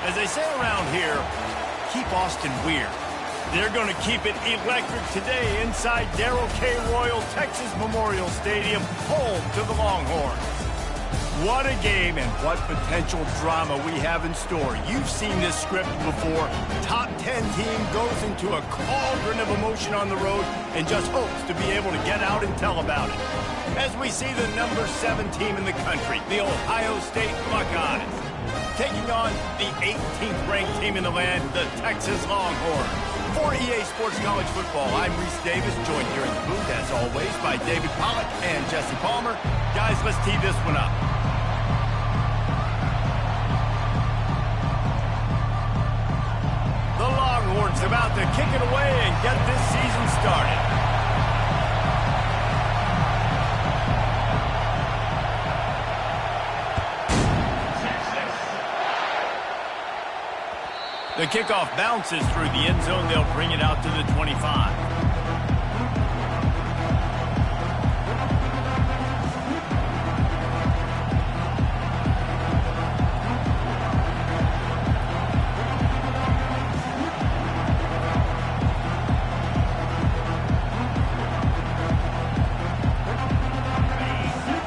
As they say around here, keep Austin weird. They're going to keep it electric today inside Darrell K. Royal Texas Memorial Stadium, home to the Longhorns. What a game and what potential drama we have in store. You've seen this script before. Top 10 team goes into a cauldron of emotion on the road and just hopes to be able to get out and tell about it. As we see the number 7 team in the country, the Ohio State Buckeyes, taking on the 18th ranked team in the land, the Texas Longhorns. For EA Sports College Football, I'm Reese Davis, joined here in the booth, as always, by David Pollack and Jesse Palmer. Guys, let's tee this one up. The Longhorns about to kick it away and get this season started. The kickoff bounces through the end zone. They'll bring it out to the 25.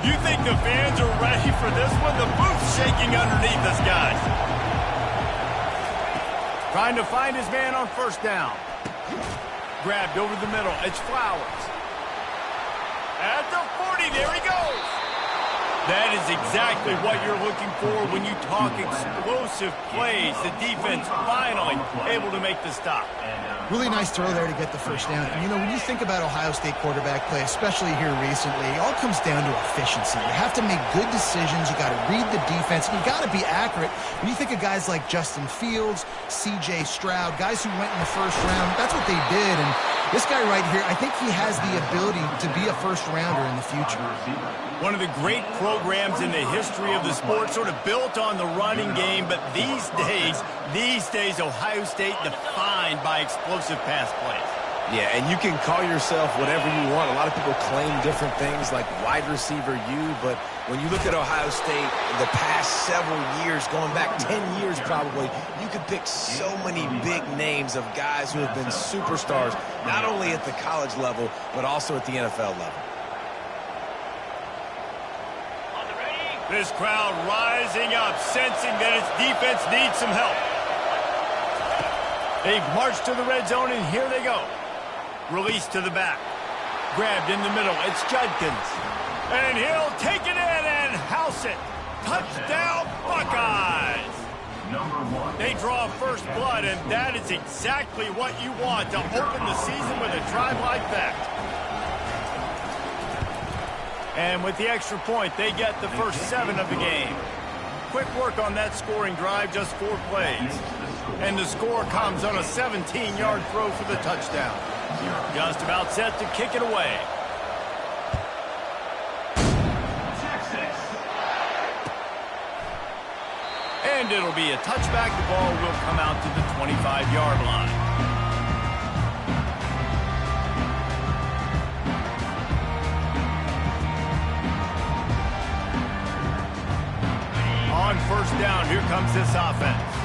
You think the fans are ready for this one? The booth's shaking underneath us, guys. Trying to find his man on first down. Grabbed over the middle. It's Flowers. At the 40, there he goes. That is exactly what you're looking for when you talk explosive plays. The defense finally able to make the stop. Really nice throw there to get the first down. And, you know, when you think about Ohio State quarterback play, especially here recently, it all comes down to efficiency. You have to make good decisions. You got to read the defense. And you got to be accurate. When you think of guys like Justin Fields, C.J. Stroud, guys who went in the first round, that's what they did. And this guy right here, I think he has the ability to be a first-rounder in the future. One of the great programs in the history of the sport, sort of built on the running game, but these days, Ohio State defined by explosive pass plays. Yeah, and you can call yourself whatever you want. A lot of people claim different things like wide receiver U, but when you look at Ohio State in the past several years, going back 10 years probably, you could pick so many big names of guys who have been superstars, not only at the college level, but also at the NFL level. This crowd rising up, sensing that its defense needs some help. They've marched to the red zone, and here they go. Release to the back. Grabbed in the middle. It's Judkins. And he'll take it in and house it. Touchdown, Buckeyes. They draw first blood, and that is exactly what you want to open the season with a drive like that. And with the extra point, they get the first 7 of the game. Quick work on that scoring drive, just 4 plays. And the score comes on a 17-yard throw for the touchdown. Just about set to kick it away. And it'll be a touchback. The ball will come out to the 25-yard line. On first down, here comes this offense.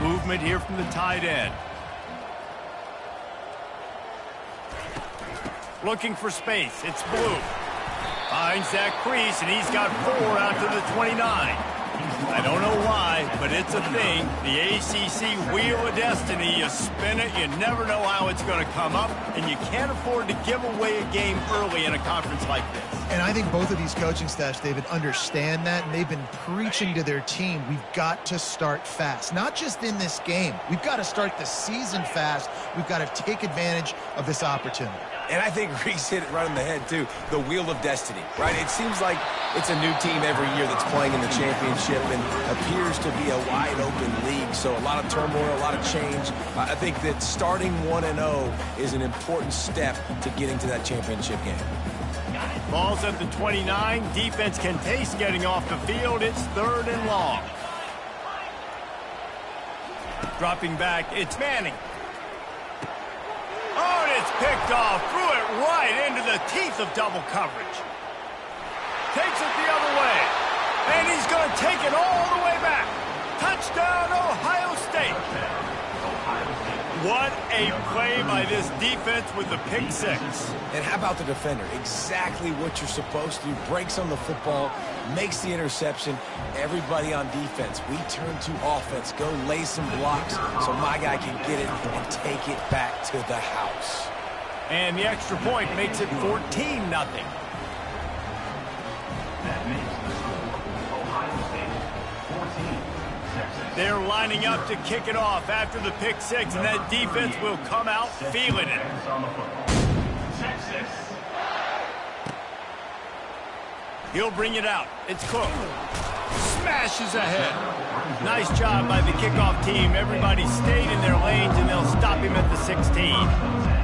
Movement here from the tight end. Looking for space. It's Blue. Finds that crease, and he's got 4 out to the 29. I don't know why, but it's a thing. The ACC Wheel of Destiny, you spin it, you never know how it's going to come up, and you can't afford to give away a game early in a conference like this. And I think both of these coaching staffs, David, understand that, and they've been preaching to their team, we've got to start fast. Not just in this game. We've got to start the season fast. We've got to take advantage of this opportunity. And I think Reese hit it right on the head, too. The Wheel of Destiny, right? It seems like it's a new team every year that's playing in the championship and appears to be a wide-open league. So a lot of turmoil, a lot of change. I think that starting 1-0 is an important step to getting to that championship game. Ball's at the 29. Defense can taste getting off the field. It's 3rd and long. Dropping back, it's Manning. Oh, and it's picked off. Threw it right into the teeth of double coverage. Takes it the other way. And he's going to take it all the way back. Touchdown, Ohio State. What a play by this defense with the pick six. And how about the defender? Exactly what you're supposed to do. Breaks on the football, makes the interception. Everybody on defense, we turn to offense. Go lay some blocks so my guy can get it and take it back to the house. And the extra point makes it 14-0. They're lining up to kick it off after the pick six, and that defense will come out feeling it. He'll bring it out. It's Cook. Smashes ahead. Nice job by the kickoff team. Everybody stayed in their lanes, and they'll stop him at the 16.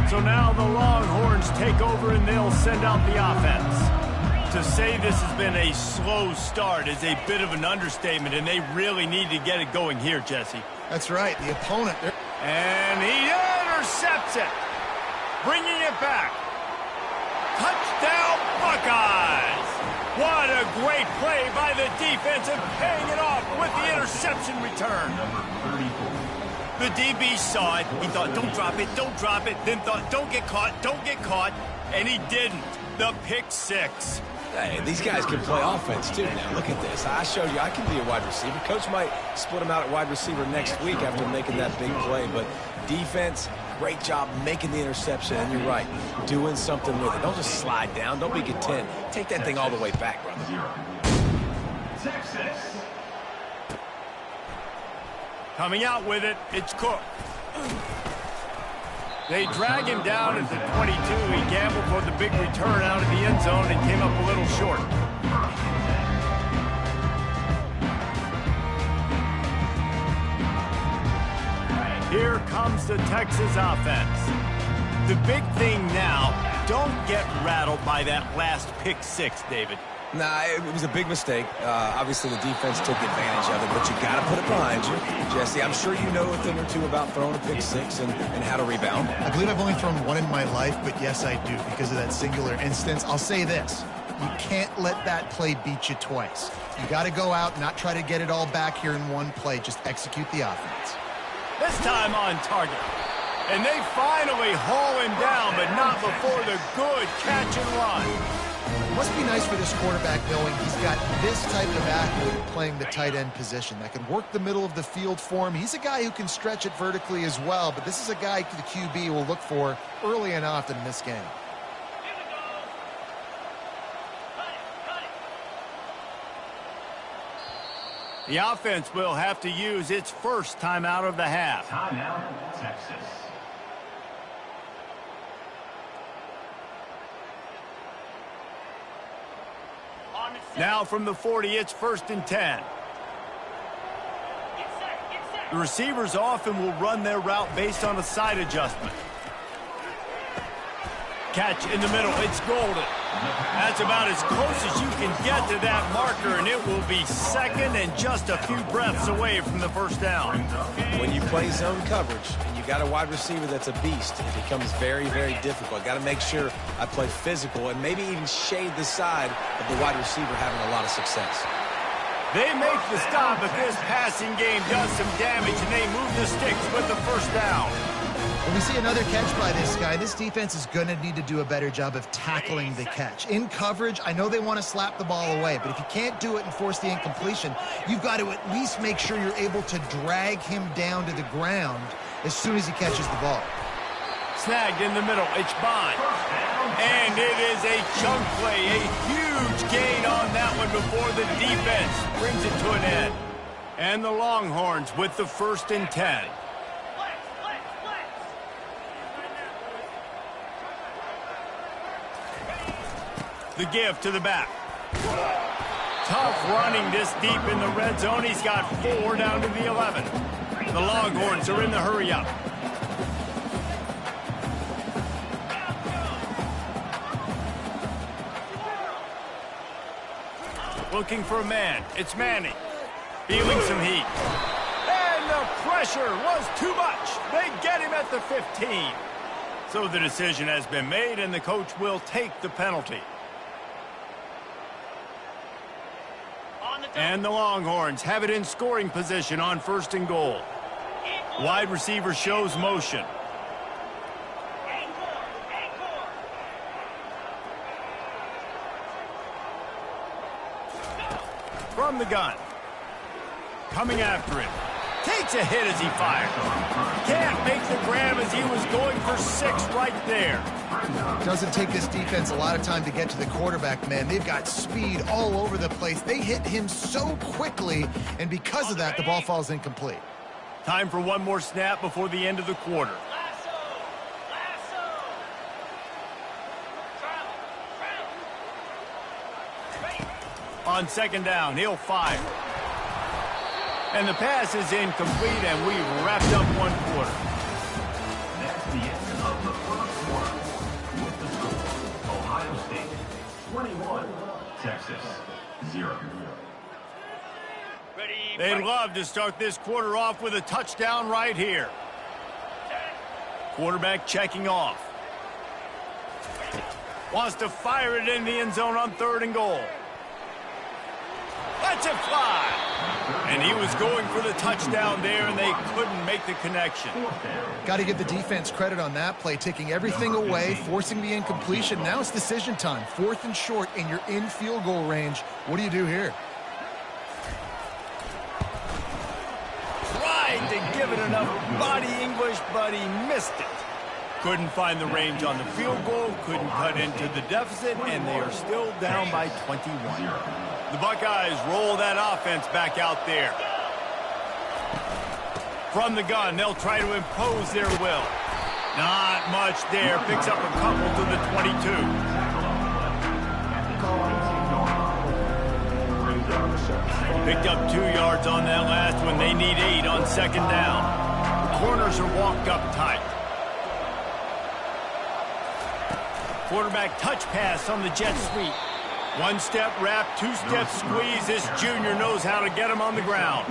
So now the Longhorns take over and they'll send out the offense. To say this has been a slow start is a bit of an understatement, and they really need to get it going here, Jesse. That's right. The opponent. And he intercepts it. Bringing it back. Touchdown, Buckeyes. What a great play by the defense and paying it off with the interception return. The DB saw it. He thought, don't drop it, then thought, don't get caught, and he didn't. The pick six. Hey, these guys can play offense, too. Now, look at this. I showed you I can be a wide receiver. Coach might split him out at wide receiver next week after making that big play, but defense, great job making the interception, and you're right, doing something with it. Don't just slide down. Don't be content. Take that thing all the way back, brother. Coming out with it, it's Cook. They drag him down at the 22. He gambled for the big return out of the end zone and came up a little short. Here comes the Texas offense. The big thing now, don't get rattled by that last pick six, David. Nah, it was a big mistake. Obviously, the defense took advantage of it, but you got to put it behind you. Jesse, I'm sure you know a thing or two about throwing a pick six and how to rebound. I believe I've only thrown one in my life, but yes, I do because of that singular instance. I'll say this. You can't let that play beat you twice. You got to go out and not try to get it all back here in one play. Just execute the offense. This time on target. And they finally haul him down, but not before the good catch and run. Must be nice for this quarterback knowing he's got this type of athlete playing the tight end position that can work the middle of the field for him. He's a guy who can stretch it vertically as well, but this is a guy the QB will look for early and often in this game. The offense will have to use its first timeout of the half. Timeout, Texas. Now from the 40, it's 1st and 10. The receivers often will run their route based on a side adjustment. Catch in the middle, it's golden. That's about as close as you can get to that marker, and it will be second and just a few breaths away from the first down. When you play zone coverage and you got a wide receiver that's a beast, it becomes very, very difficult. Got to make sure I play physical and maybe even shade the side of the wide receiver having a lot of success. They make the stop, but this passing game does some damage, and they move the sticks with the first down. When we see another catch by this guy, this defense is going to need to do a better job of tackling the catch. In coverage, I know they want to slap the ball away, but if you can't do it and force the incompletion, you've got to at least make sure you're able to drag him down to the ground as soon as he catches the ball. Snagged in the middle, it's Bond. And it is a chunk play, a huge gain on that one before the defense brings it to an end. And the Longhorns with the 1st and 10. The give to the back. Tough running this deep in the red zone. He's got 4 down to the 11. The Longhorns are in the hurry up. Looking for a man. It's Manning. Feeling some heat. And the pressure pressure was too much. They get him at the 15. So the decision has been made, and the coach will take the penalty. And the Longhorns have it in scoring position on 1st and goal. Wide receiver shows motion. From the gun. Coming after him. Takes a hit as he fires. Can't make the grab as he was going for 6 right there. Doesn't take this defense a lot of time to get to the quarterback, man. They've got speed all over the place. They hit him so quickly, and because of that, the ball falls incomplete. Time for one more snap before the end of the quarter. On 2nd down, he'll fire. And the pass is incomplete, and we've wrapped up 1 quarter. That's the end of the 1st quarter. With the score, Ohio State 21, Texas 0. They'd love to start this quarter off with a touchdown right here. Quarterback checking off. Wants to fire it in the end zone on 3rd and goal. Lets it fly. And he was going for the touchdown there, and they couldn't make the connection. Got to give the defense credit on that play, taking everything away, forcing the incompletion. Now it's decision time. 4th and short, and you're in field goal range. What do you do here? Tried to give it enough body English, but he missed it. Couldn't find the range on the field goal, couldn't cut into the deficit, and they are still down by 21. The Buckeyes roll that offense back out there. From the gun, they'll try to impose their will. Not much there. Picks up a couple to the 22. Picked up 2 yards on that last one. They need 8 on 2nd down. The corners are walked up tight. Quarterback touch pass on the jet sweep. 1-step wrap, 2-step squeeze. This junior knows how to get him on the ground.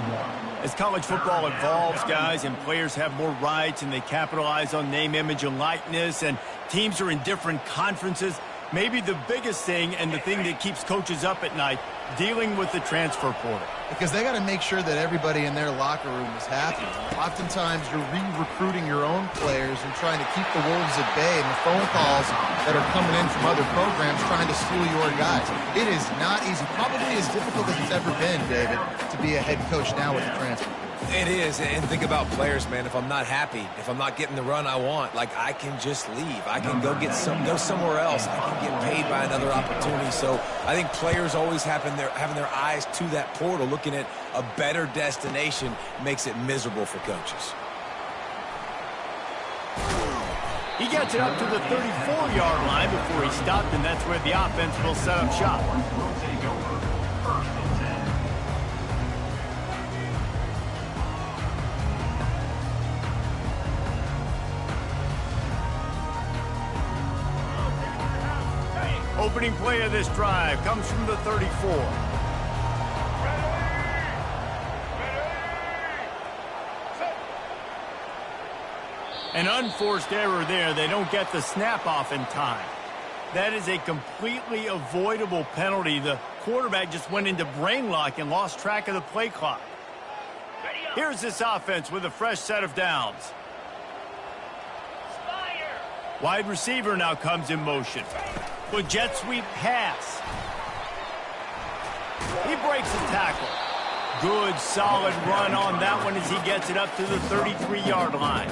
As college football evolves, guys, and players have more rights and they capitalize on name, image, and likeness, and teams are in different conferences, maybe the biggest thing and the thing that keeps coaches up at night, dealing with the transfer portal. Because they got to make sure that everybody in their locker room is happy. Oftentimes, you're re-recruiting your own players and trying to keep the wolves at bay, and the phone calls that are coming in from other programs trying to steal your guys. It is not easy. Probably as difficult as it's ever been, David, to be a head coach now with the transfer. It is, and think about players, man. If I'm not happy, if I'm not getting the run I want, like, I can just leave. I can go somewhere else. I can get paid by another opportunity. So I think players always having their eyes to that portal, looking at a better destination, makes it miserable for coaches. He gets it up to the 34-yard line before he stopped, and that's where the offense will set up shop. Opening play of this drive comes from the 34. An unforced error there. They don't get the snap off in time. That is a completely avoidable penalty. The quarterback just went into brain lock and lost track of the play clock. Here's this offense with a fresh set of downs. Wide receiver now comes in motion. With jet sweep pass. He breaks the tackle. Good, solid run on that one as he gets it up to the 33-yard line.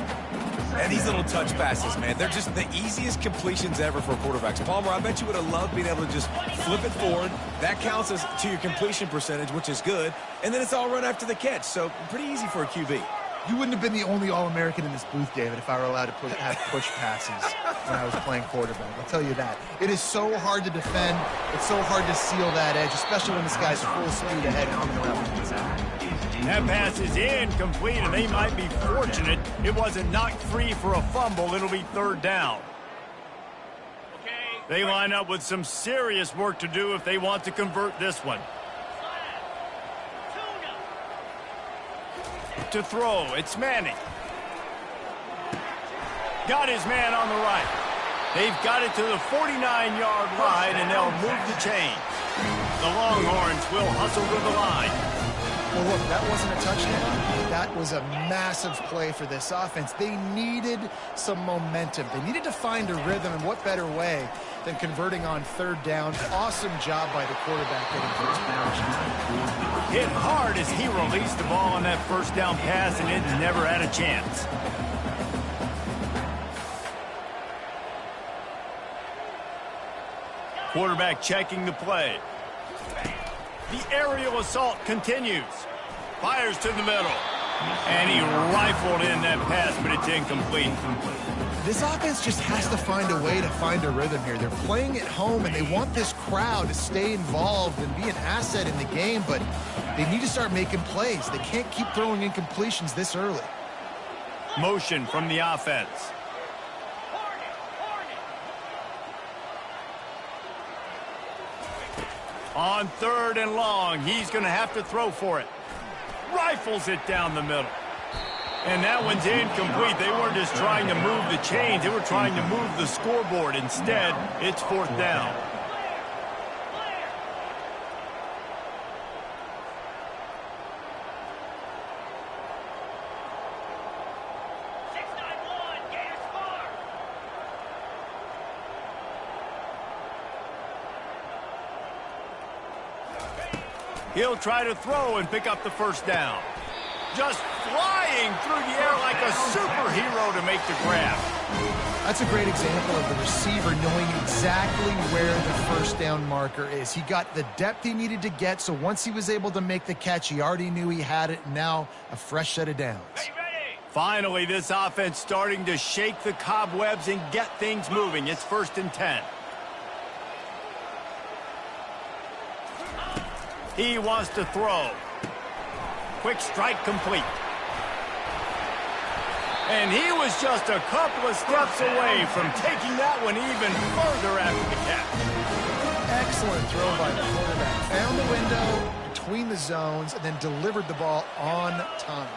And these little touch passes, man, they're just the easiest completions ever for quarterbacks. Palmer, I bet you would have loved being able to just flip it forward. That counts as to your completion percentage, which is good. And then it's all run after the catch, so pretty easy for a QB. You wouldn't have been the only All-American in this booth, David, if I were allowed to have push passes when I was playing quarterback. I'll tell you that. It is so hard to defend. It's so hard to seal that edge, especially when this guy's full speed ahead coming around the inside. That pass is incomplete, and they might be fortunate it wasn't knocked free for a fumble. It'll be 3rd down. They line up with some serious work to do if they want to convert this one. to throw. It's Manning. Got his man on the right. They've got it to the 49-yard line, and they'll move the chains. The Longhorns will hustle to the line. Well, look, that wasn't a touchdown. That was a massive play for this offense. They needed some momentum. They needed to find a rhythm, and what better way than converting on third down. Awesome job by the quarterback getting first down. Hit hard as he released the ball on that first down pass, and it never had a chance. Quarterback checking the play. The aerial assault continues. Fires to the middle. And he rifled in that pass, but it's incomplete. This offense just has to find a way to find a rhythm here. They're playing at home, and they want this crowd to stay involved and be an asset in the game, but they need to start making plays. They can't keep throwing incompletions this early. Motion from the offense. On third and long, he's going to have to throw for it. Rifles it down the middle. And that one's incomplete. They weren't just trying to move the chains. They were trying to move the scoreboard. Instead, it's fourth down. He'll try to throw and pick up the first down. Just flying through the air like a superhero to make the grab. That's a great example of the receiver knowing exactly where the first down marker is. He got the depth he needed to get, so once he was able to make the catch, he already knew he had it. Now a fresh set of downs. Finally, this offense starting to shake the cobwebs and get things moving. It's 1st and 10. He wants to throw. Quick strike complete. And he was just a couple of steps away from taking that one even further after the catch. Excellent throw by the quarterback. Found the window between the zones and then delivered the ball on time.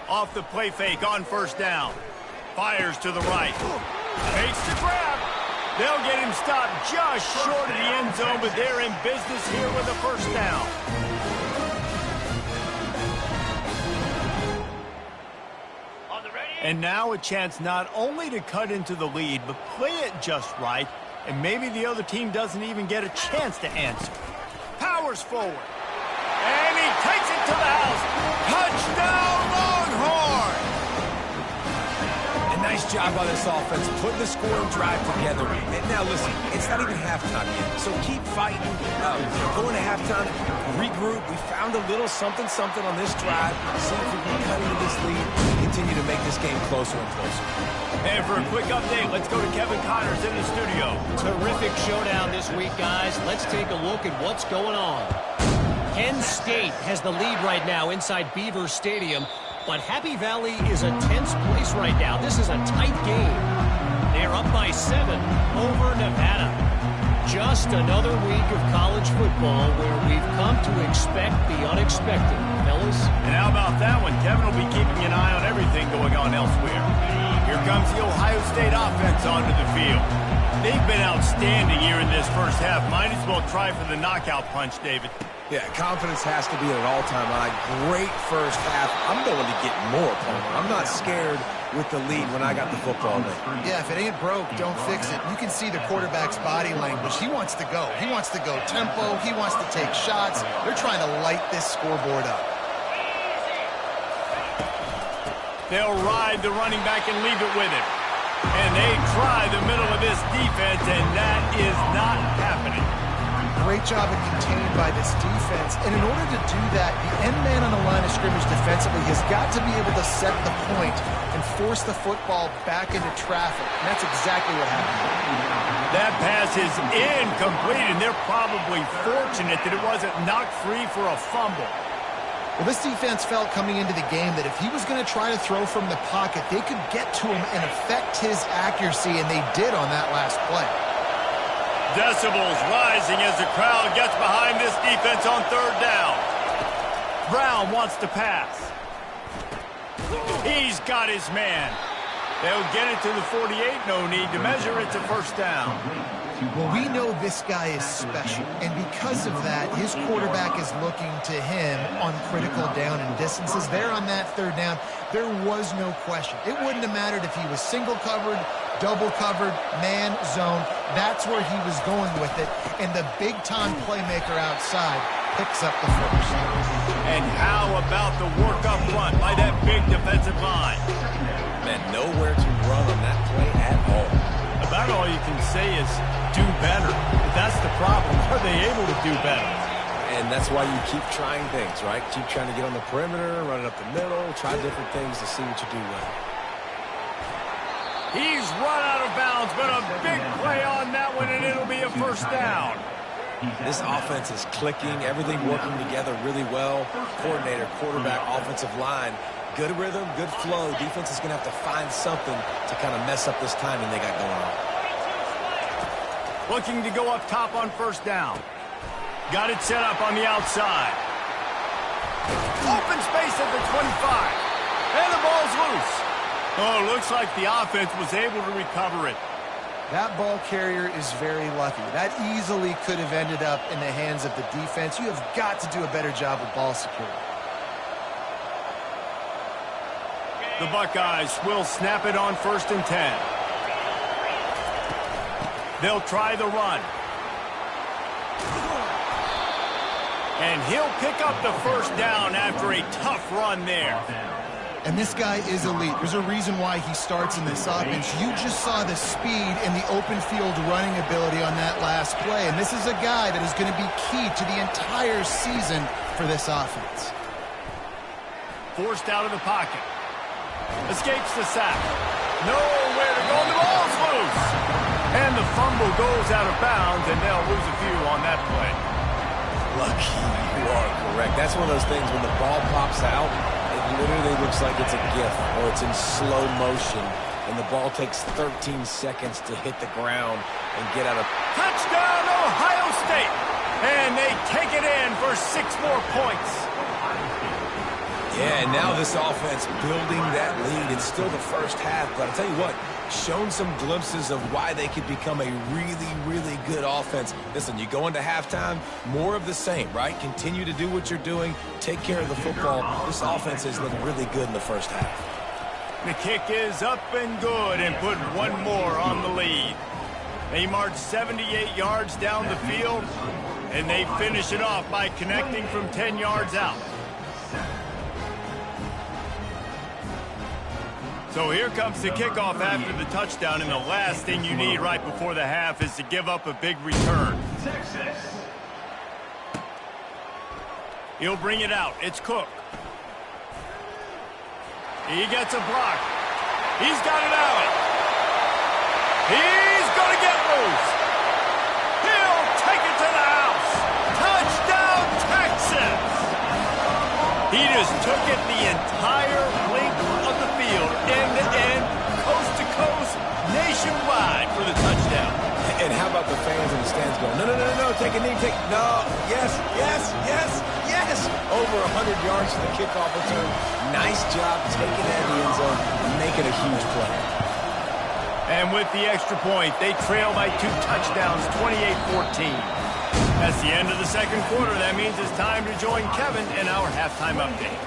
Off the play fake on first down. Fires to the right. Fakes the grab. They'll get him stopped just short of the end zone, but they're in business here with a first down. And now a chance not only to cut into the lead, but play it just right, and maybe the other team doesn't even get a chance to answer. Powers forward. And he takes it to the house. Touchdown, Longhorn! Nice job by this offense, putting the scoring drive together. And now, listen, it's not even halftime yet, so keep fighting. Going to halftime, regroup. We found a little something on this drive. See if we can cut into this lead, continue to make this game closer and closer. And for a quick update, let's go to Kevin Connors in the studio. Terrific showdown this week, guys. Let's take a look at what's going on. Penn State has the lead right now inside Beaver Stadium. But Happy Valley is a tense place right now. This is a tight game. They're up by 7 over Nevada. Just another week of college football where we've come to expect the unexpected, fellas. And how about that one? Kevin will be keeping an eye on everything going on elsewhere. Here comes the Ohio State offense onto the field. They've been outstanding here in this first half. Might as well try for the knockout punch, David. Yeah, confidence has to be at an all-time high. Great first half. I'm going to get more, Palmer. I'm not scared with the lead when I got the football. Yeah, if it ain't broke, don't fix it. You can see the quarterback's body language. He wants to go. He wants to go tempo. He wants to take shots. They're trying to light this scoreboard up. They'll ride the running back and leave it with him. And they try the middle of this defense, and that is not happening. Great job of contained by this defense. And in order to do that, the end man on the line of scrimmage defensively has got to be able to set the point and force the football back into traffic. And that's exactly what happened. That pass is incomplete, and they're probably fortunate that it wasn't knocked free for a fumble. Well, this defense felt coming into the game that if he was going to try to throw from the pocket, they could get to him and affect his accuracy, and they did on that last play. Decibels rising as the crowd gets behind this defense on third down. Brown wants to pass. He's got his man. They'll get it to the 48. No need to measure. It's a first down. Well, we know this guy is special, and because of that, his quarterback is looking to him on critical down and distances. There on that third down, there was no question. It wouldn't have mattered if he was single covered, double covered, man, zone. That's where he was going with it, and the big-time playmaker outside picks up the first. And how about the work up front by that big defensive line? Man, nowhere to run on that play at all. About all you can say is do better. But that's the problem. Are they able to do better? And that's why you keep trying things, right? Keep trying to get on the perimeter, run it up the middle, try different things to see what you do well. He's run out of bounds, but a big play on that one, and it'll be a first down. This offense is clicking, everything working together really well. Coordinator, quarterback, offensive line, good rhythm, good flow. Defense is going to have to find something to kind of mess up this timing they got going on. Looking to go up top on first down. Got it set up on the outside. Open space at the 25. And the ball's loose. Oh, looks like the offense was able to recover it. That ball carrier is very lucky. That easily could have ended up in the hands of the defense. You have got to do a better job with ball security. The Buckeyes will snap it on 1st and 10. They'll try the run. And he'll pick up the first down after a tough run there. And this guy is elite. There's a reason why he starts in this offense. You just saw the speed and the open field running ability on that last play. And this is a guy that is going to be key to the entire season for this offense. Forced out of the pocket. Escapes the sack. Nowhere to go. The ball's loose. And the fumble goes out of bounds, and they'll lose a few on that play. Lucky you are correct. That's one of those things when the ball pops out, it literally looks like it's a GIF or it's in slow motion, and the ball takes 13 seconds to hit the ground and get out of... Touchdown, Ohio State! And they take it in for 6 more points. Yeah, and now this offense building that lead. It's still the first half, but I'll tell you what, shown some glimpses of why they could become a really, really good offense. Listen, you go into halftime, more of the same, right? Continue to do what you're doing, take care of the football. This offense has looked really good in the first half. The kick is up and good and put one more on the lead. They march 78 yards down the field, and they finish it off by connecting from 10 yards out. So here comes the kickoff after the touchdown, and the last thing you need right before the half is to give up a big return. He'll bring it out. It's Cook. He gets a block. He's got it out. He's going to get loose. He'll take it to the house. Touchdown, Texas! He just took it the entire length of the field, end-to-end, coast-to-coast, nationwide for the touchdown. And how about the fans in the stands going, no, take a knee, no, yes. Over 100 yards to the kickoff return. Nice job taking that in the end zone, making a huge play. And with the extra point, they trail by 2 touchdowns, 28-14. That's the end of the second quarter. That means it's time to join Kevin in our halftime update.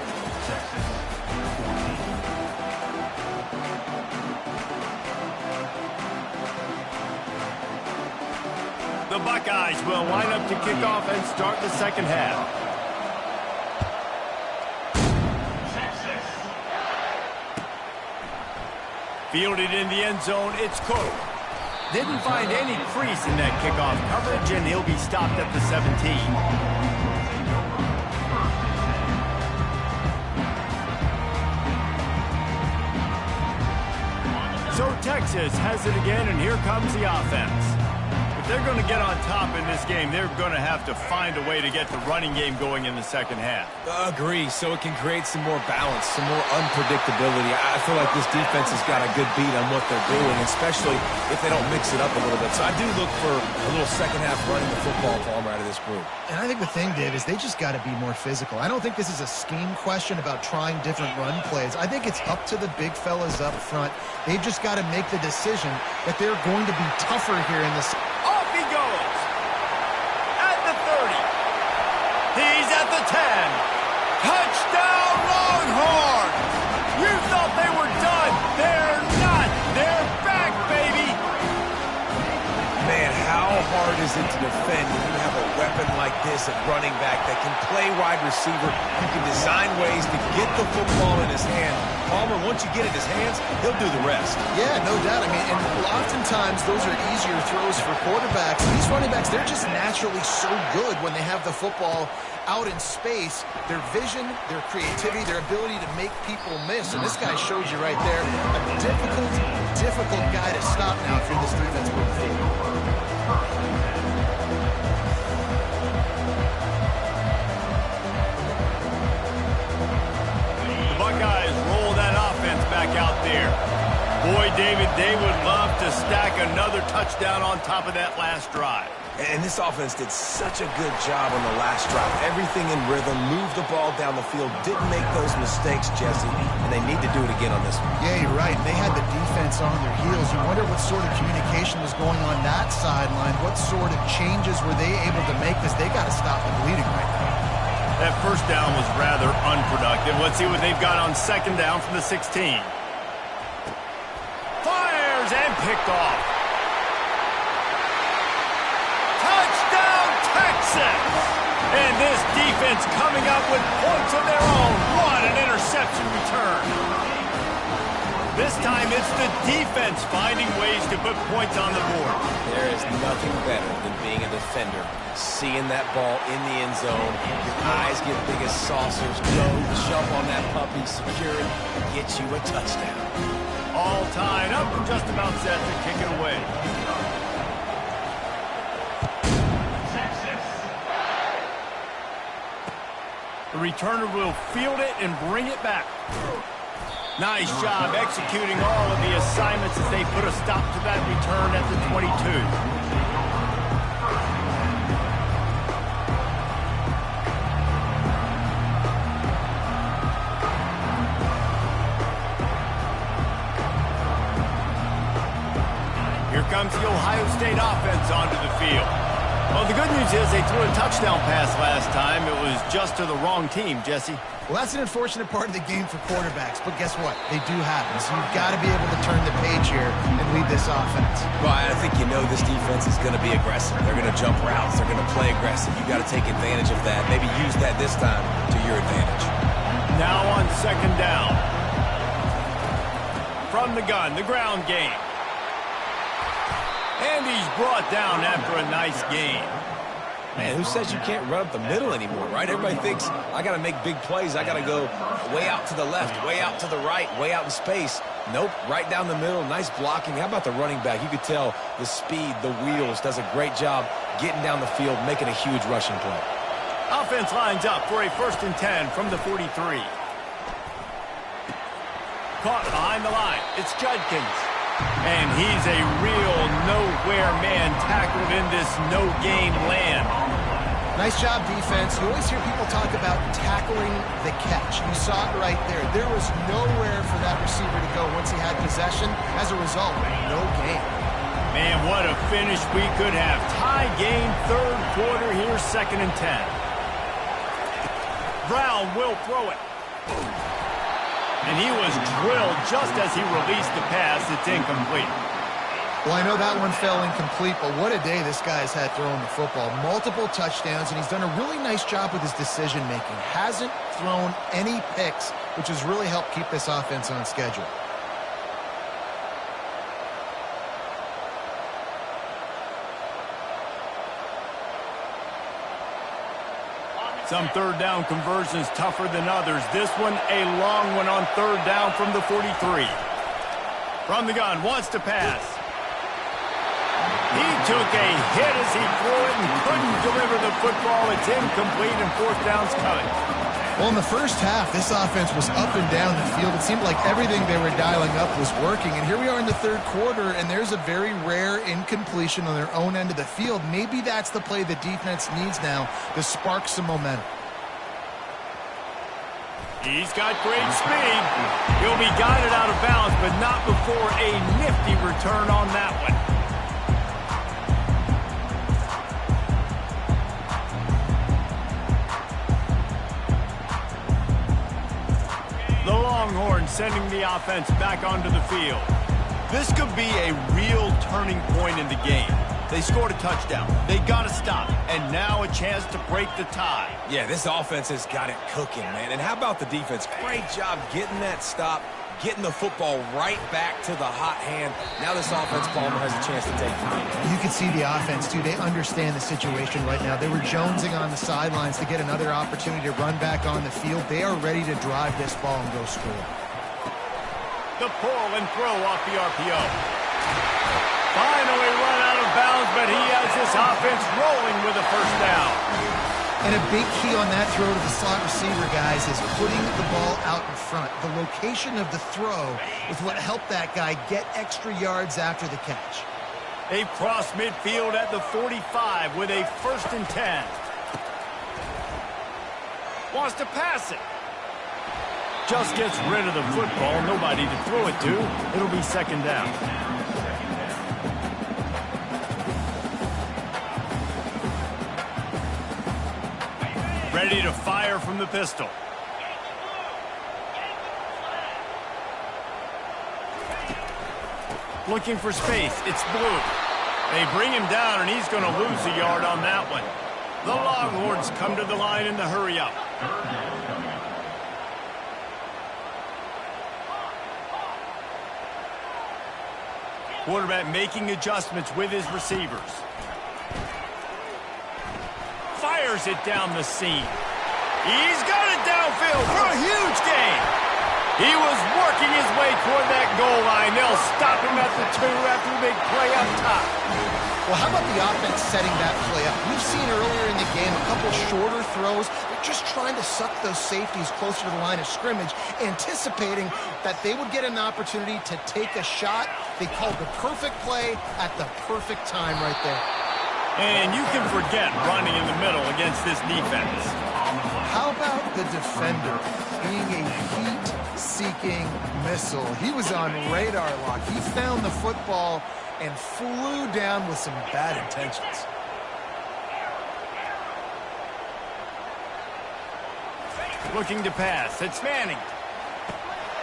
The Buckeyes will line up to kick off and start the second half. Fielded in the end zone, it's Cook. Didn't find any crease in that kickoff coverage, and he'll be stopped at the 17. So Texas has it again, and here comes the offense. If they're going to get on top in this game, they're going to have to find a way to get the running game going in the second half. Agree, so it can create some more balance, some more unpredictability. I feel like this defense has got a good beat on what they're doing, especially if they don't mix it up a little bit. So I do look for a little second half running the football Palmer out of this group. And I think the thing, Dave, is they just got to be more physical. I don't think this is a scheme question about trying different run plays. I think it's up to the big fellas up front. They've just got to make the decision that they're going to be tougher here in this. Off he goes. At the 30. He's at the 10. Touchdown, Longhorns! You thought they were done. They're not. They're back, baby. Man, how hard is it to defend when you have a weapon like this at running back that can play wide receiver, who can design ways to get the football in his hand? Palmer, once you get it in his hands, he'll do the rest. Yeah, no doubt. I mean, and oftentimes those are easier throws for quarterbacks. These running backs, they're just naturally so good when they have the football out in space. Their vision, their creativity, their ability to make people miss. And this guy shows you right there, a difficult guy to stop now if you're this defense moving forward. Buckeyes roll that offense back out there. Boy, David, they would love to stack another touchdown on top of that last drive. And this offense did such a good job on the last drive. Everything in rhythm, moved the ball down the field, didn't make those mistakes, Jesse, and they need to do it again on this one. Yeah, you're right. They had the defense on their heels. You wonder what sort of communication was going on that sideline. What sort of changes were they able to make this? They got to stop the bleeding right now. That first down was rather unproductive. Let's see what they've got on second down from the 16. Fires and picked off. Touchdown, Texas! And this defense coming up with points of their own. What an interception return. This time it's the defense finding ways to put points on the board. There is nothing better than being a defender. Seeing that ball in the end zone, your eyes get big as saucers, go, jump on that puppy, secure it, get you a touchdown. All tied up and just about set to kick it away. The returner will field it and bring it back. Nice job executing all of the assignments as they put a stop to that return at the 22. Here comes the Ohio State offense onto the field. Well, the good news is they threw a touchdown pass last time. It was just to the wrong team, Jesse. Well, that's an unfortunate part of the game for quarterbacks, but guess what? They do happen, so you've got to be able to turn the page here and lead this offense. Well, I think you know this defense is going to be aggressive. They're going to jump routes. They're going to play aggressive. You've got to take advantage of that. Maybe use that this time to your advantage. Now on second down. From the gun, the ground game. And he's brought down after a nice gain. Man, who says you can't run up the middle anymore, right? Everybody thinks, I got to make big plays. I got to go way out to the left, way out to the right, way out in space. Nope, right down the middle, nice blocking. How about the running back? You could tell the speed, the wheels, does a great job getting down the field, making a huge rushing play. Offense lines up for a 1st and 10 from the 43. Caught behind the line. It's Judkins. And he's a real nowhere man tackled in this no-game land. Nice job, defense. You always hear people talk about tackling the catch. You saw it right there. There was nowhere for that receiver to go once he had possession. As a result, no gain. Man, what a finish we could have. Tie game, third quarter. Here's 2nd and 10. Brown will throw it. And he was drilled just as he released the pass. It's incomplete. Well, I know that one fell incomplete, but what a day this guy has had throwing the football. Multiple touchdowns, and he's done a really nice job with his decision-making. Hasn't thrown any picks, which has really helped keep this offense on schedule. Some third down conversions tougher than others. This one, a long one on third down from the 43. From the gun, wants to pass. He took a hit as he threw it and couldn't deliver the football. It's incomplete and fourth down's coming. Well, in the first half, this offense was up and down the field. It seemed like everything they were dialing up was working. And here we are in the third quarter, and there's a very rare incompletion on their own end of the field. Maybe that's the play the defense needs now to spark some momentum. He's got great speed. He'll be guided out of bounds, but not before a nifty return on that one. The Longhorns sending the offense back onto the field. This could be a real turning point in the game. They scored a touchdown. They got to stop. And now a chance to break the tie. Yeah, this offense has got it cooking, man. And how about the defense? Great job getting that stop, getting the football right back to the hot hand. Now this offense, Palmer, has a chance to take the lead. You can see the offense, too. They understand the situation right now. They were jonesing on the sidelines to get another opportunity to run back on the field. They are ready to drive this ball and go score. The pull and throw off the RPO. Finally run out of bounds, but he has this offense rolling with a first down. And a big key on that throw to the slot receiver, guys, is putting the ball out in front. The location of the throw is what helped that guy get extra yards after the catch. They've crossed midfield at the 45 with a 1st and 10. Wants to pass it. Just gets rid of the football. Nobody to throw it to. It'll be 2nd down. Ready to fire from the pistol. Looking for space. It's Blue. They bring him down, and he's going to lose a yard on that one. The Longhorns come to the line in the hurry-up. Quarterback making adjustments with his receivers. Fires it down the seam. He's got it downfield for a huge gain. He was working his way toward that goal line. They'll stop him at the 2 after the big play up top. Well, how about the offense setting that play up? We've seen earlier in the game a couple shorter throws. They're just trying to suck those safeties closer to the line of scrimmage, anticipating that they would get an opportunity to take a shot. They called the perfect play at the perfect time right there. And you can forget running in the middle against this defense. How about the defender being a heat-seeking missile? He was on radar lock. He found the football and flew down with some bad intentions. Looking to pass. It's Manning.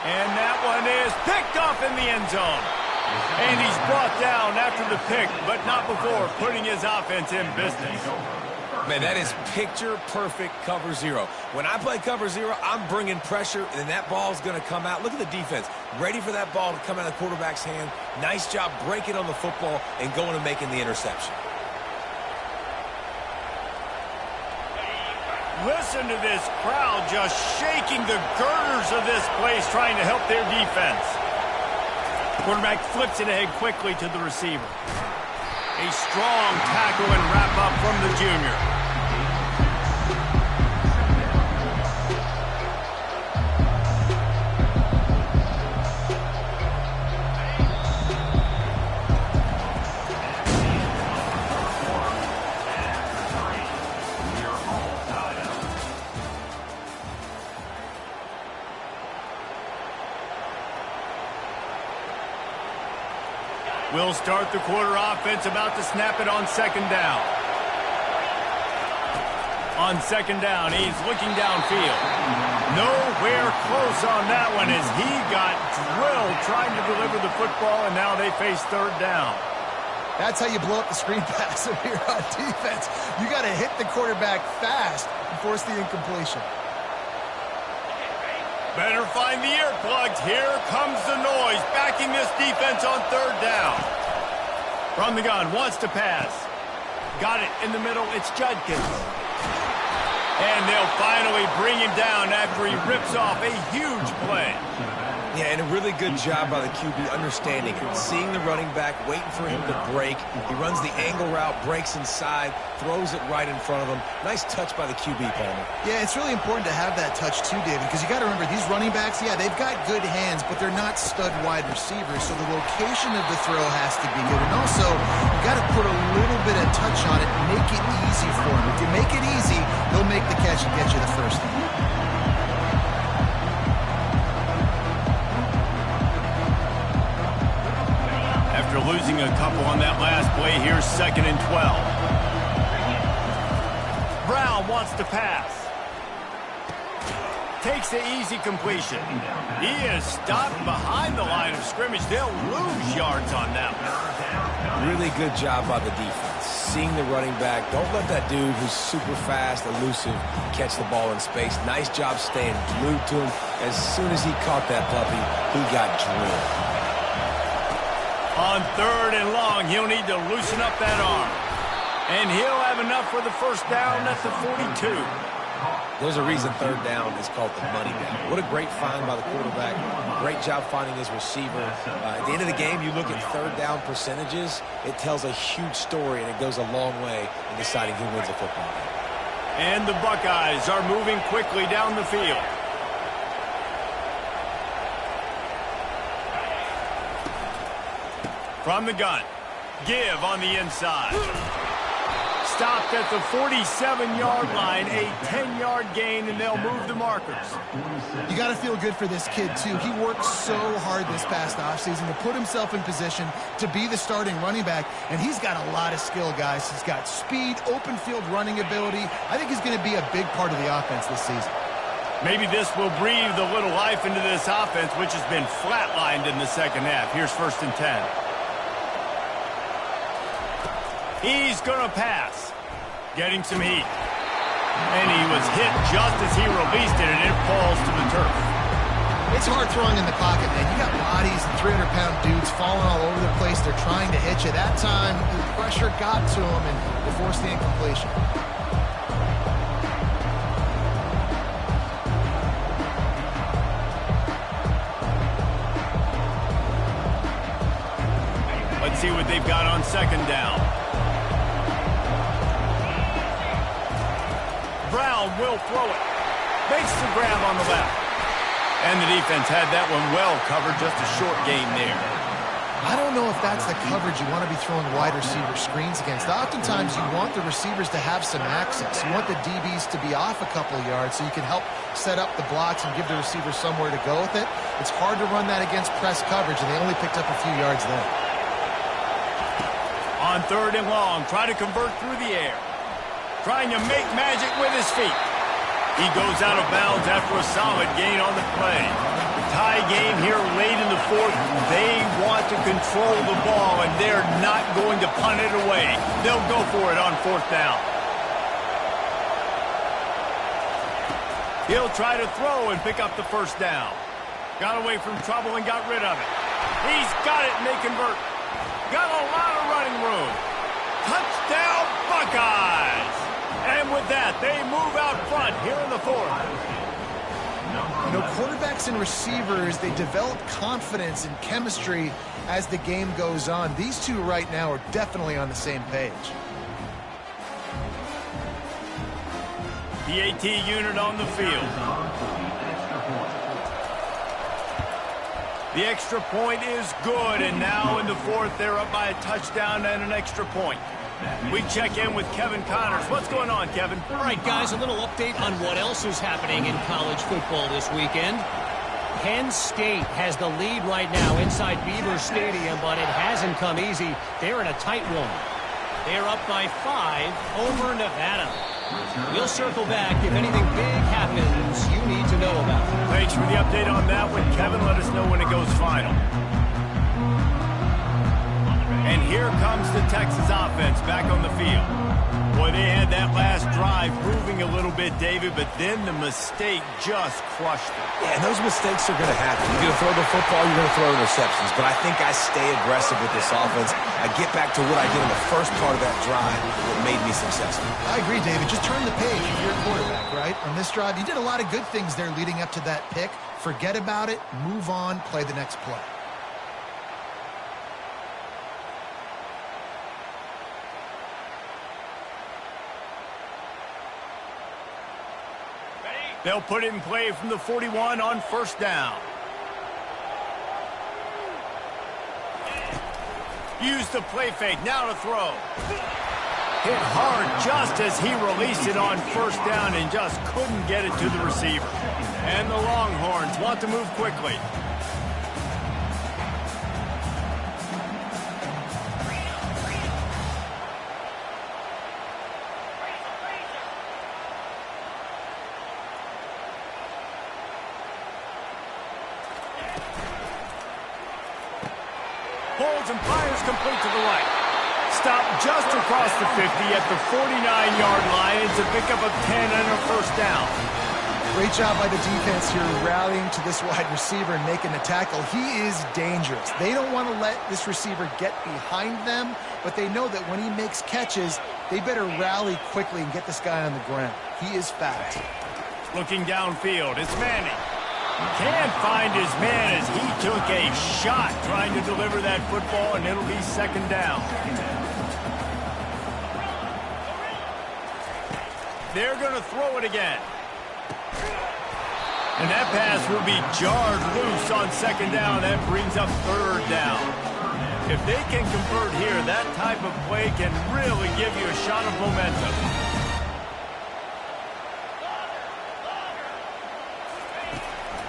And that one is picked off in the end zone. And he's brought down after the pick, but not before putting his offense in business. Man, that is picture-perfect cover zero. When I play cover zero, I'm bringing pressure, and that ball's going to come out. Look at the defense. Ready for that ball to come out of the quarterback's hand. Nice job breaking on the football and going and making the interception. Listen to this crowd just shaking the girders of this place, trying to help their defense. Quarterback flips it ahead quickly to the receiver. A strong tackle and wrap up from the junior. We'll start the quarter offense, about to snap it on 2nd down. On 2nd down, he's looking downfield. Nowhere close on that one as he got drilled trying to deliver the football, and now they face 3rd down. That's how you blow up the screen pass if you're on defense. You got to hit the quarterback fast and force the incompletion. Better find the earplugs. Here comes the noise, backing this defense on 3rd down. From the gun, wants to pass. Got it in the middle, it's Judkins. And they'll finally bring him down after he rips off a huge play. Yeah, and a really good job by the QB understanding it. Seeing the running back, waiting for him to break. He runs the angle route, breaks inside, throws it right in front of him. Nice touch by the QB, Palmer. Yeah, it's really important to have that touch too, David, because you got to remember these running backs, yeah, they've got good hands, but they're not stud wide receivers, so the location of the throw has to be good. And also, you got to put a little bit of touch on it, make it easy for him. If you make it easy, he'll make the catch and get you the first down. After losing a couple on that last play, here's 2nd and 12. Brown wants to pass. Takes the easy completion. He is stopped behind the line of scrimmage. They'll lose yards on that one. Really good job by the defense. Seeing the running back. Don't let that dude who's super fast, elusive, catch the ball in space. Nice job staying glued to him. As soon as he caught that puppy, he got drilled. On 3rd and long, he'll need to loosen up that arm. And he'll have enough for the first down at the 42. There's a reason 3rd down is called the money down. What a great find by the quarterback. Great job finding his receiver. At the end of the game, you look at 3rd down percentages. It tells a huge story, and it goes a long way in deciding who wins a football game. And the Buckeyes are moving quickly down the field. From the gun, give on the inside. Stopped at the 47-yard line, a 10-yard gain, and they'll move the markers. You got to feel good for this kid, too. He worked so hard this past offseason to put himself in position to be the starting running back, and he's got a lot of skill, guys. He's got speed, open field running ability. I think he's going to be a big part of the offense this season. Maybe this will breathe a little life into this offense, which has been flatlined in the second half. Here's 1st and 10. He's going to pass. Getting some heat. And he was hit just as he released it, and it falls to the turf. It's hard throwing in the pocket, man. You got bodies and 300-pound dudes falling all over the place. They're trying to hit you. That time, the pressure got to him, and they forced the incompletion. Let's see what they've got on 2nd down. Brown will throw it. Makes the grab on the left. And the defense had that one well covered. Just a short gain there. I don't know if that's the coverage you want to be throwing wide receiver screens against. Oftentimes, you want the receivers to have some access. You want the DBs to be off a couple of yards so you can help set up the blocks and give the receiver somewhere to go with it. It's hard to run that against press coverage, and they only picked up a few yards there. On 3rd and long, try to convert through the air. Trying to make magic with his feet. He goes out of bounds after a solid gain on the play. Tie game here late in the 4th. They want to control the ball, and they're not going to punt it away. They'll go for it on 4th down. He'll try to throw and pick up the first down. Got away from trouble and got rid of it. He's got it, and they convert. Got a lot of running room. Touchdown, Buckeyes! And with that, they move out front here in the 4th. You know, quarterbacks and receivers, they develop confidence and chemistry as the game goes on. These two right now are definitely on the same page. The AT unit on the field. The extra point is good, and now in the 4th, they're up by a touchdown and an extra point. We check in with Kevin Connors. What's going on, Kevin? All right, guys, a little update on what else is happening in college football this weekend. Penn State has the lead right now inside Beaver Stadium, but it hasn't come easy. They're in a tight one. They're up by 5 over Nevada. We'll circle back if anything big happens you need to know about. Thanks for the update on that one, Kevin. Let us know when it goes final. And here comes the Texas offense back on the field. Boy, they had that last drive moving a little bit, David, but then the mistake just crushed them. Yeah, and those mistakes are going to happen. You're going to throw the football, you're going to throw interceptions. But I think I stay aggressive with this offense. I get back to what I did in the first part of that drive that made me successful. I agree, David. Just turn the page if you're a quarterback, right? On this drive, you did a lot of good things there leading up to that pick. Forget about it, move on, play the next play. They'll put it in play from the 41 on first down. Use the play fake, now to throw. Hit hard just as he released it on first down and just couldn't get it to the receiver. And the Longhorns want to move quickly. Holds and fires complete to the right. Stop just across the 50 at the 49-yard line. It's a pickup of 10 and a first down. Great job by the defense here rallying to this wide receiver and making the tackle. He is dangerous. They don't want to let this receiver get behind them, but they know that when he makes catches, they better rally quickly and get this guy on the ground. He is fast. Looking downfield, it's Manning. Can't find his man as he took a shot trying to deliver that football, and it'll be second down. They're going to throw it again. And that pass will be jarred loose on second down. That brings up third down. If they can convert here, that type of play can really give you a shot of momentum.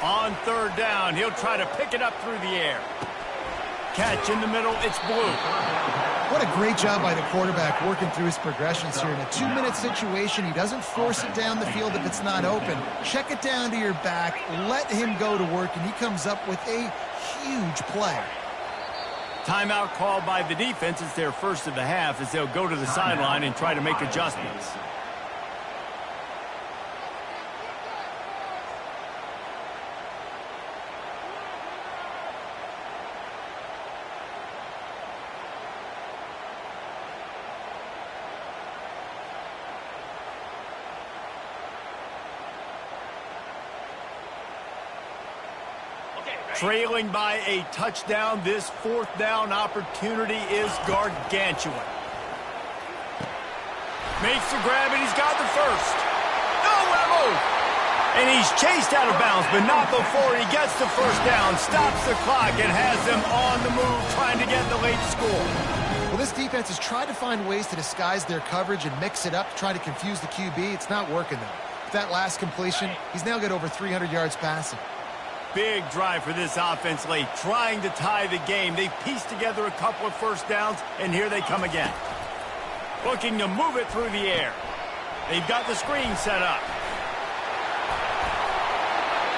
On third down, he'll try to pick it up through the air. Catch in the middle, it's Blue. What a great job by the quarterback working through his progressions here. In a 2-minute situation, he doesn't force it down the field if it's not open. Check it down to your back, let him go to work, and he comes up with a huge play. Timeout called by the defense. It's their first of the half as they'll go to the sideline and try to make adjustments. Trailing by a touchdown, this fourth down opportunity is gargantuan. Makes the grab, and he's got the first. Oh, what a move! And he's chased out of bounds, but not before he gets the first down, stops the clock, and has them on the move trying to get the late score. Well, this defense has tried to find ways to disguise their coverage and mix it up to try to confuse the QB. It's not working, though. With that last completion, he's now got over 300 yards passing. Big drive for this offense late, trying to tie the game. They pieced together a couple of first downs, and here they come again. Looking to move it through the air. They've got the screen set up.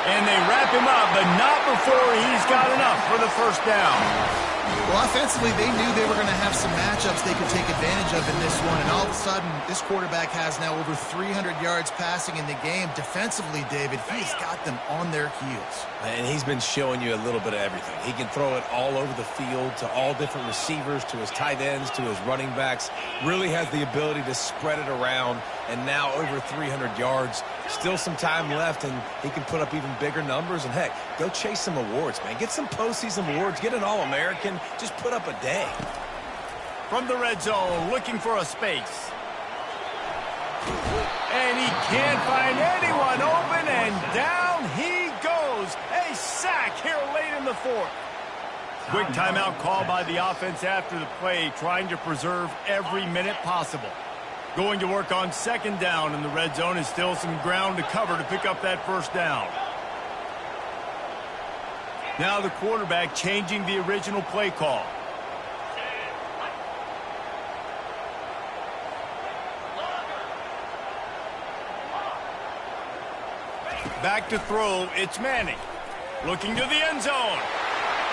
And they wrap him up, but not before he's got enough for the first down. Well, offensively, they knew they were going to have some matchups they could take advantage of in this one, and all of a sudden, this quarterback has now over 300 yards passing in the game. Defensively, David, he's got them on their heels. And he's been showing you a little bit of everything. He can throw it all over the field to all different receivers, to his tight ends, to his running backs. Really has the ability to spread it around, and now over 300 yards. Still some time left, and he can put up even bigger numbers. And, heck, go chase some awards, man. Get some postseason awards. Get an All-American. Just put up a day. From the red zone, looking for a space. And he can't find anyone open, and down he goes. A sack here late in the fourth. Quick timeout call by the offense after the play, trying to preserve every minute possible. Going to work on second down in the red zone, and still some ground to cover to pick up that first down. Now the quarterback changing the original play call. Back to throw, it's Manning. Looking to the end zone.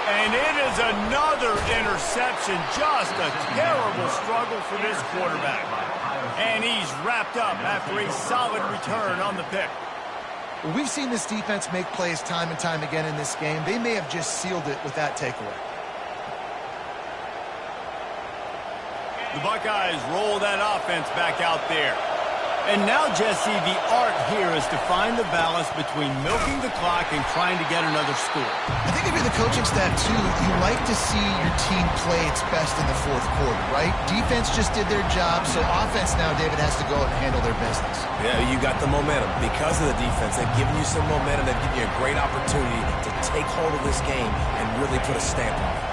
And it is another interception. Just a terrible struggle for this quarterback. And he's wrapped up after a solid return on the pick. Well, we've seen this defense make plays time and time again in this game. They may have just sealed it with that takeaway. The Buckeyes roll that offense back out there. And now, Jesse, the art here is to find the balance between milking the clock and trying to get another score. I think if you're the coaching staff, too, you like to see your team play its best in the fourth quarter, right? Defense just did their job, so offense now, David, has to go out and handle their business. Yeah, you got the momentum. Because of the defense, they've given you some momentum. They've given you a great opportunity to take hold of this game and really put a stamp on it.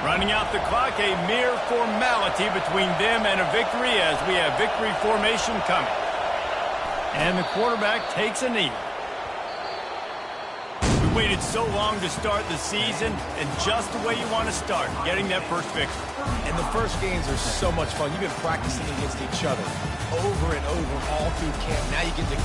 Running out the clock, a mere formality between them and a victory as we have victory formation coming. And the quarterback takes a knee. We waited so long to start the season, and just the way you want to start, getting that first victory. And the first games are so much fun. You've been practicing against each other over and over all through camp. Now you get to